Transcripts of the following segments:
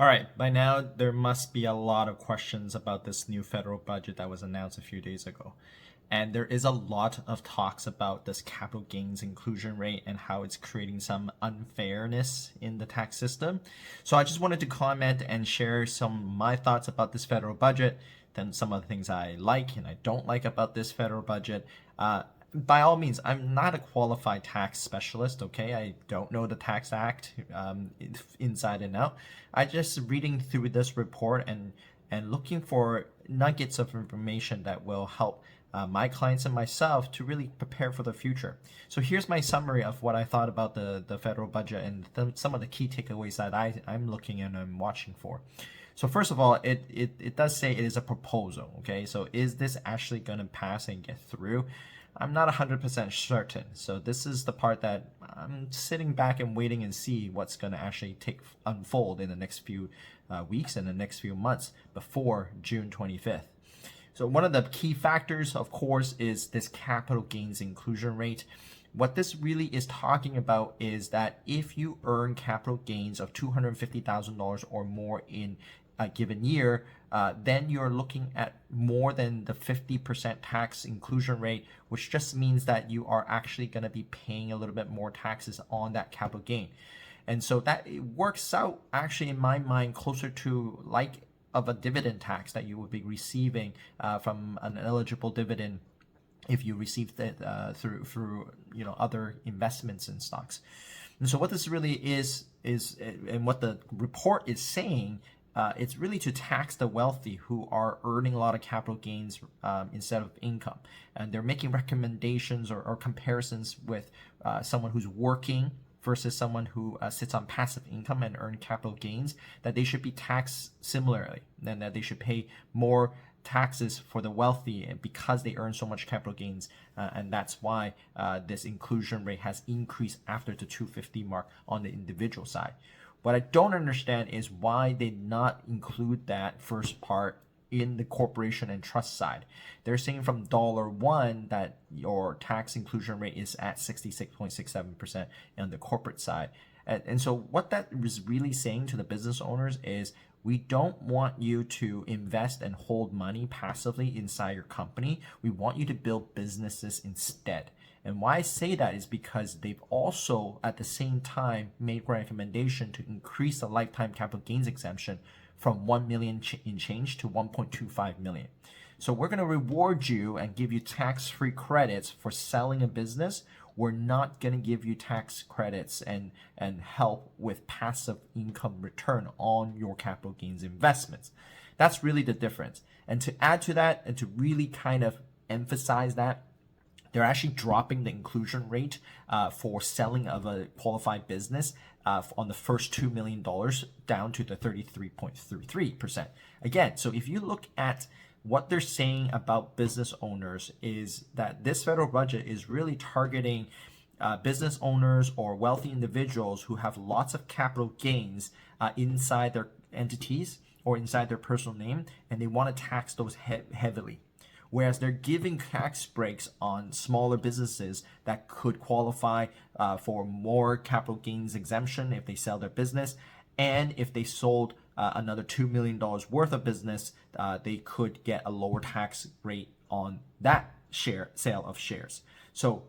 All right, by now there must be a lot of questions about this new federal budget that was announced a few days ago. And there is a lot of talks about this capital gains inclusion rate and how it's creating some unfairness in the tax system. So I just wanted to comment and share some of my thoughts about this federal budget, then some of the things I like and I don't like about this federal budget. By all means, I'm not a qualified tax specialist, okay? I don't know the Tax Act inside and out. I just reading through this report and looking for nuggets of information that will help my clients and myself to really prepare for the future. So here's my summary of what I thought about the federal budget and some of the key takeaways that I'm looking and I'm watching for. So first of all, it does say it is a proposal, okay? So is this actually going to pass and get through? I'm not 100% certain. So this is the part that I'm sitting back and waiting and see what's going to actually unfold in the next few weeks and the next few months before June 25th. So one of the key factors, of course, is this capital gains inclusion rate. What this really is talking about is that if you earn capital gains of $250,000 or more in a given year, then you're looking at more than the 50% tax inclusion rate, which just means that you are actually going to be paying a little bit more taxes on that capital gain. And so that it works out actually in my mind closer to like of a dividend tax that you would be receiving from an eligible dividend if you receive that through other investments in stocks. And so what this really is and what the report is saying, it's really to tax the wealthy who are earning a lot of capital gains instead of income. And they're making recommendations or comparisons with someone who's working versus someone who sits on passive income and earn capital gains, that they should be taxed similarly, and that they should pay more taxes for the wealthy because they earn so much capital gains, and that's why this inclusion rate has increased after the 250 mark on the individual side. What I don't understand is why they not include that first part in the corporation and trust side. They're saying from $1 that your tax inclusion rate is at 66.67% on the corporate side. And so what that is really saying to the business owners is we don't want you to invest and hold money passively inside your company. We want you to build businesses instead. And why I say that is because they've also at the same time made recommendation to increase the lifetime capital gains exemption from 1 million in change to 1.25 million. So we're going to reward you and give you tax-free credits for selling a business. We're not going to give you tax credits and help with passive income return on your capital gains investments. That's really the difference. And to add to that and to really kind of emphasize that, they're actually dropping the inclusion rate for selling of a qualified business on the first $2 million down to the 33.33%. Again, so if you look at what they're saying about business owners is that this federal budget is really targeting business owners or wealthy individuals who have lots of capital gains inside their entities or inside their personal name, and they want to tax those heavily. Whereas they're giving tax breaks on smaller businesses that could qualify for more capital gains exemption if they sell their business. And if they sold another $2 million worth of business, they could get a lower tax rate on that sale of shares. So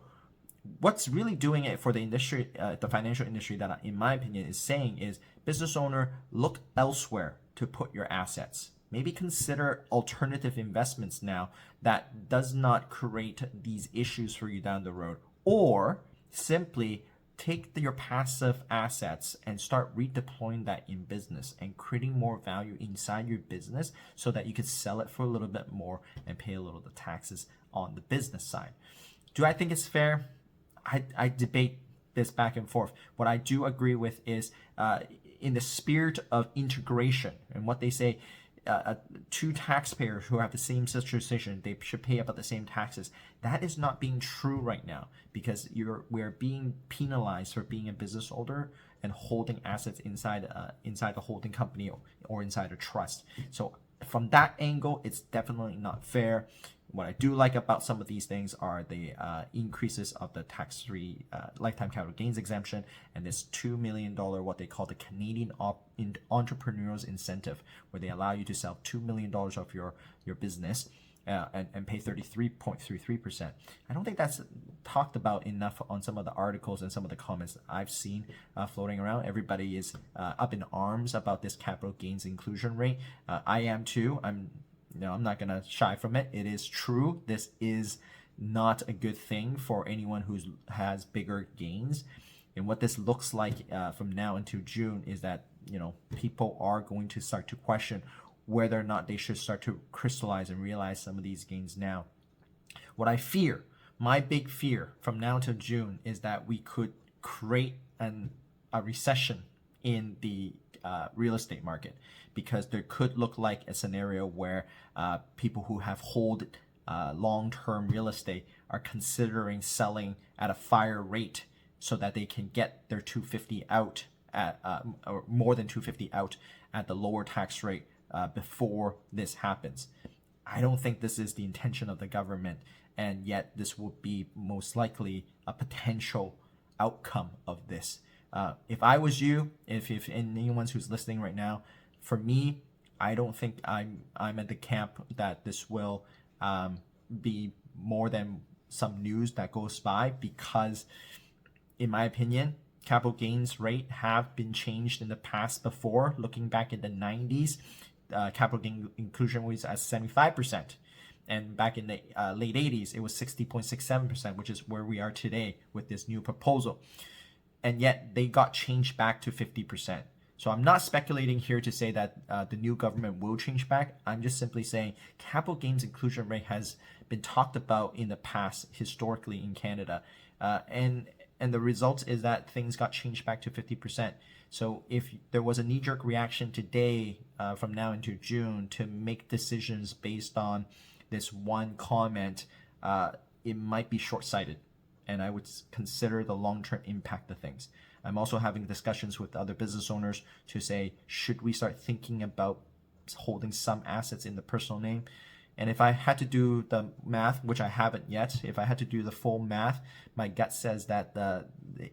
what's really doing it for the industry, the financial industry, that in my opinion is saying is business owner, look elsewhere to put your assets. Maybe consider alternative investments now that does not create these issues for you down the road. Or simply take your passive assets and start redeploying that in business and creating more value inside your business so that you can sell it for a little bit more and pay a little of the taxes on the business side. Do I think it's fair? I debate this back and forth. What I do agree with is in the spirit of integration, and what they say, two taxpayers who have the same situation, they should pay about the same taxes. That is not being true right now because we're being penalized for being a business owner and holding assets inside the holding company or inside a trust. So from that angle, it's definitely not fair. What I do like about some of these things are the increases of the tax-free lifetime capital gains exemption and this $2 million, what they call the Canadian Entrepreneurs Incentive, where they allow you to sell $2 million of your business and pay 33.33%. I don't think that's talked about enough on some of the articles and some of the comments I've seen floating around. Everybody is up in arms about this capital gains inclusion rate. I am too. I'm not gonna shy from it. It is true. This is not a good thing for anyone who has bigger gains. And what this looks like from now until June is that people are going to start to question whether or not they should start to crystallize and realize some of these gains now. What I fear, my big fear from now till June, is that we could create a recession in the real estate market, because there could look like a scenario where people who have hold long-term real estate are considering selling at a fire rate so that they can get their 250 out at or more than 250 out at the lower tax rate before this happens. I don't think this is the intention of the government, and yet this will be most likely a potential outcome of this. If I was you, if anyone who's listening right now, for me, I don't think I'm at the camp that this will be more than some news that goes by, because in my opinion, capital gains rate have been changed in the past before. Looking back in the 90s, capital gain inclusion was at 75%. And back in the late 80s, it was 60.67%, which is where we are today with this new proposal. And yet they got changed back to 50%. So I'm not speculating here to say that the new government will change back. I'm just simply saying capital gains inclusion rate has been talked about in the past historically in Canada. And the result is that things got changed back to 50%. So if there was a knee-jerk reaction today from now into June to make decisions based on this one comment, it might be short-sighted. And I would consider the long-term impact of things. I'm also having discussions with other business owners to say, should we start thinking about holding some assets in the personal name? And if I had to do the math, which I haven't yet, if I had to do the full math, my gut says that the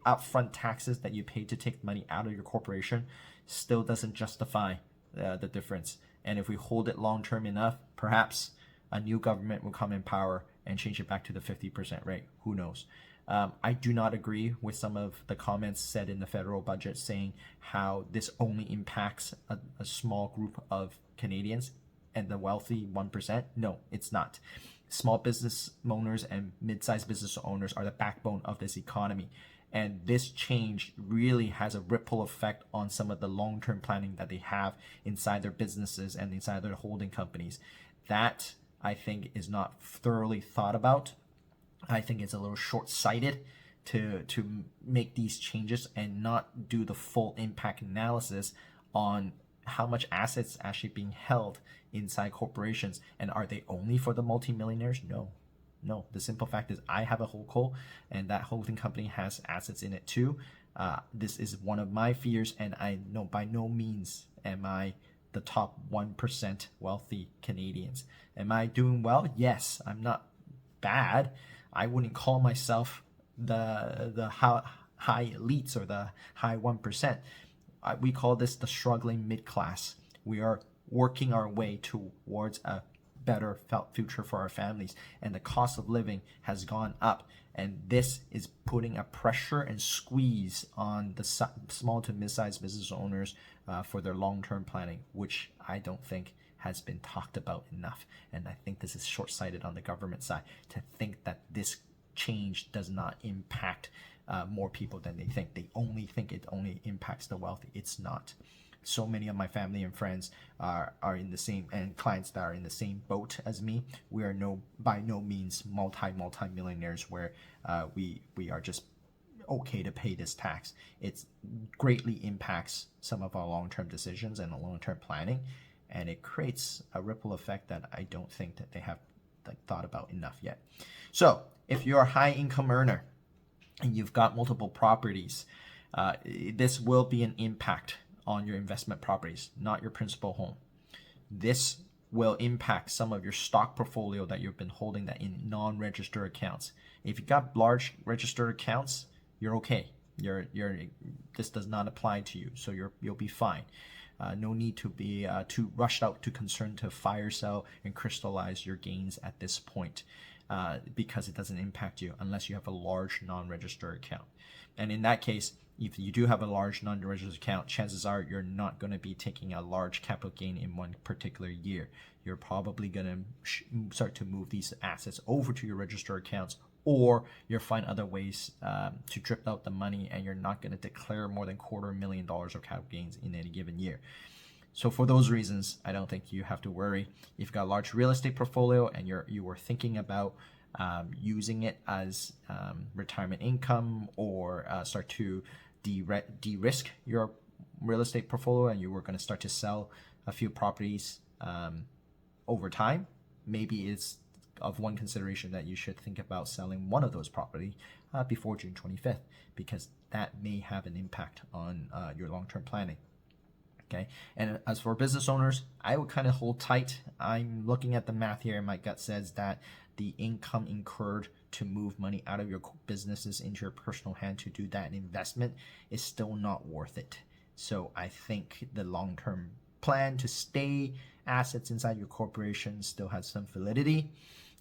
upfront taxes that you pay to take money out of your corporation still doesn't justify the difference. And if we hold it long-term enough, perhaps a new government will come in power and change it back to the 50% rate. Who knows? I do not agree with some of the comments said in the federal budget saying how this only impacts a small group of Canadians and the wealthy 1%. No, it's not. Small business owners and mid-sized business owners are the backbone of this economy. And this change really has a ripple effect on some of the long-term planning that they have inside their businesses and inside their holding companies. That, I think, is not thoroughly thought about. I think it's a little short-sighted to make these changes and not do the full impact analysis on how much assets actually being held inside corporations. And are they only for the multimillionaires? No. The simple fact is I have a holdco, and that holding company has assets in it too. This is one of my fears, and I know by no means am I the top 1% wealthy Canadians. Am I doing well? Yes, I'm not bad. I wouldn't call myself the high elites or the high 1%. We call this the struggling mid-class. We are working our way towards a better future for our families, and the cost of living has gone up, and this is putting a pressure and squeeze on the small to mid-sized business owners for their long-term planning, which I don't think has been talked about enough. And I think this is short-sighted on the government side to think that this change does not impact more people than they think. They only think it only impacts the wealthy. It's not. So many of my family and friends are in the same, and clients that are in the same boat as me. We are by no means multi-millionaires where we are just okay to pay this tax. It greatly impacts some of our long-term decisions and long-term planning, and it creates a ripple effect that I don't think that they have thought about enough yet. So if you're a high income earner and you've got multiple properties, this will be an impact on your investment properties, not your principal home. This will impact some of your stock portfolio that you've been holding that in non-registered accounts. If you got large registered accounts, you're okay. This does not apply to you, so you'll be fine. No need to be too rushed out, too concerned to fire sell and crystallize your gains at this point, because it doesn't impact you unless you have a large non-registered account. And in that case, if you do have a large non-registered account, chances are you're not going to be taking a large capital gain in one particular year. You're probably going to start to move these assets over to your registered accounts, or you'll find other ways to drip out the money, and you're not going to declare more than $250,000 of capital gains in any given year. So for those reasons, I don't think you have to worry. If you've got a large real estate portfolio and you were thinking about using it as retirement income, or start to de-risk your real estate portfolio, and you were going to start to sell a few properties over time, maybe it's of one consideration that you should think about selling one of those property before June 25th, because that may have an impact on your long-term planning. Okay, and as for business owners, I would kind of hold tight. I'm looking at the math here, and my gut says that the income incurred to move money out of your businesses into your personal hand to do that investment is still not worth it. So I think the long-term plan to stay assets inside your corporation still has some validity.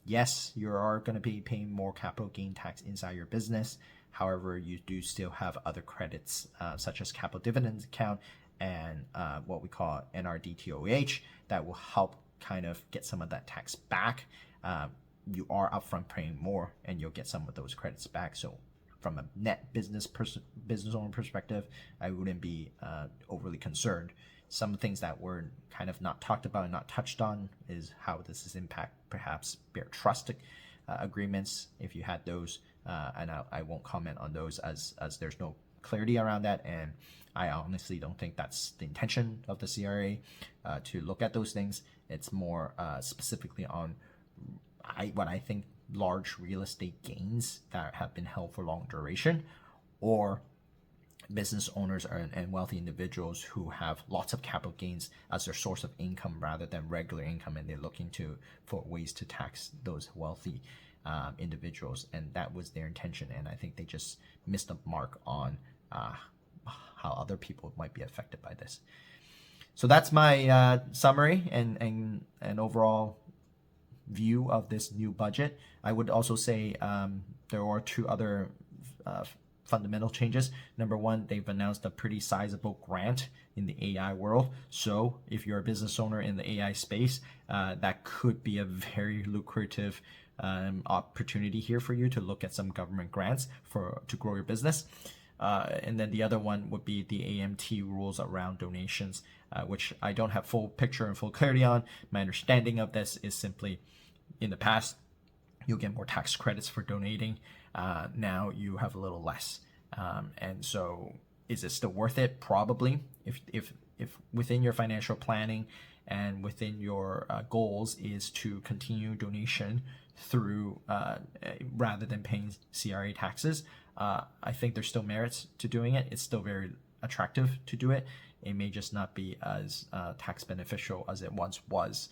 Yes, you are going to be paying more capital gain tax inside your business. However, you do still have other credits, such as capital dividends account and what we call NRDTOH, that will help kind of get some of that tax back. You are upfront paying more, and you'll get some of those credits back. So from a net business owner perspective, I wouldn't be overly concerned. Some things that were kind of not talked about and not touched on is how this is impact perhaps bare trust agreements, if you had those, and I won't comment on those as there's no clarity around that, and I honestly don't think that's the intention of the CRA to look at those things. It's more specifically on what I think large real estate gains that have been held for long duration, or business owners and wealthy individuals who have lots of capital gains as their source of income rather than regular income, and they're looking for ways to tax those wealthy individuals, and that was their intention, and I think they just missed the mark on how other people might be affected by this. So that's my summary and overall view of this new budget. I would also say there are two other fundamental changes. Number one, they've announced a pretty sizable grant in the AI world. So if you're a business owner in the AI space, that could be a very lucrative opportunity here for you to look at some government grants to grow your business. And then the other one would be the AMT rules around donations, which I don't have full picture and full clarity on. My understanding of this is simply, in the past, you'll get more tax credits for donating. Now you have a little less. And so is it still worth it? Probably. If within your financial planning and within your goals is to continue donation through rather than paying CRA taxes, I think there's still merits to doing it. It's still very attractive to do it. It may just not be as tax beneficial as it once was.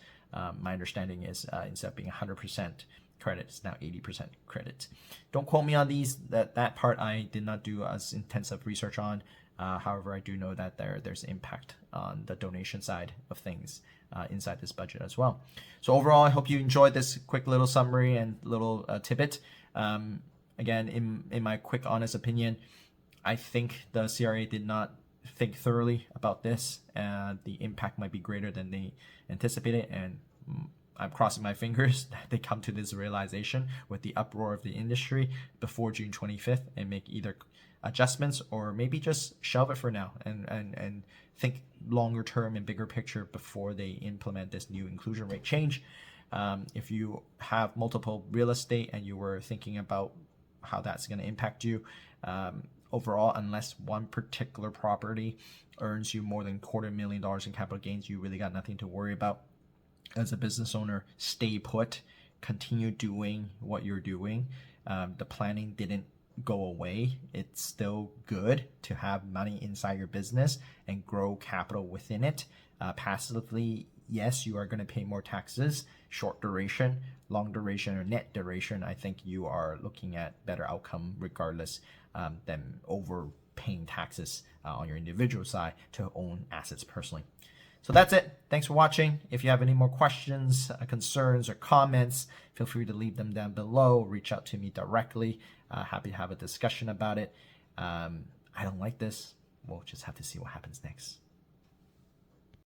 My understanding is instead of being 100% credit, it's now 80% credit. Don't quote me on these. That part I did not do as intensive research on. However, I do know that there's impact on the donation side of things inside this budget as well. So overall, I hope you enjoyed this quick little summary and little tidbit. Again, in my quick, honest opinion, I think the CRA did not think thoroughly about this. The impact might be greater than they anticipated, and I'm crossing my fingers that they come to this realization with the uproar of the industry before June 25th and make either adjustments or maybe just shelve it for now and think longer term and bigger picture before they implement this new inclusion rate change. If you have multiple real estate and you were thinking about how that's going to impact you, overall, unless one particular property earns you more than $250,000 in capital gains, you really got nothing to worry about. As a business owner, stay put, continue doing what you're doing. The planning didn't go away. It's still good to have money inside your business and grow capital within it. Passively, yes, you are going to pay more taxes, short duration, long duration, or net duration. I think you are looking at better outcome regardless than overpaying taxes on your individual side to own assets personally. So that's it. Thanks for watching. If you have any more questions, concerns, or comments, feel free to leave them down below. Reach out to me directly. Happy to have a discussion about it. I don't like this. We'll just have to see what happens next.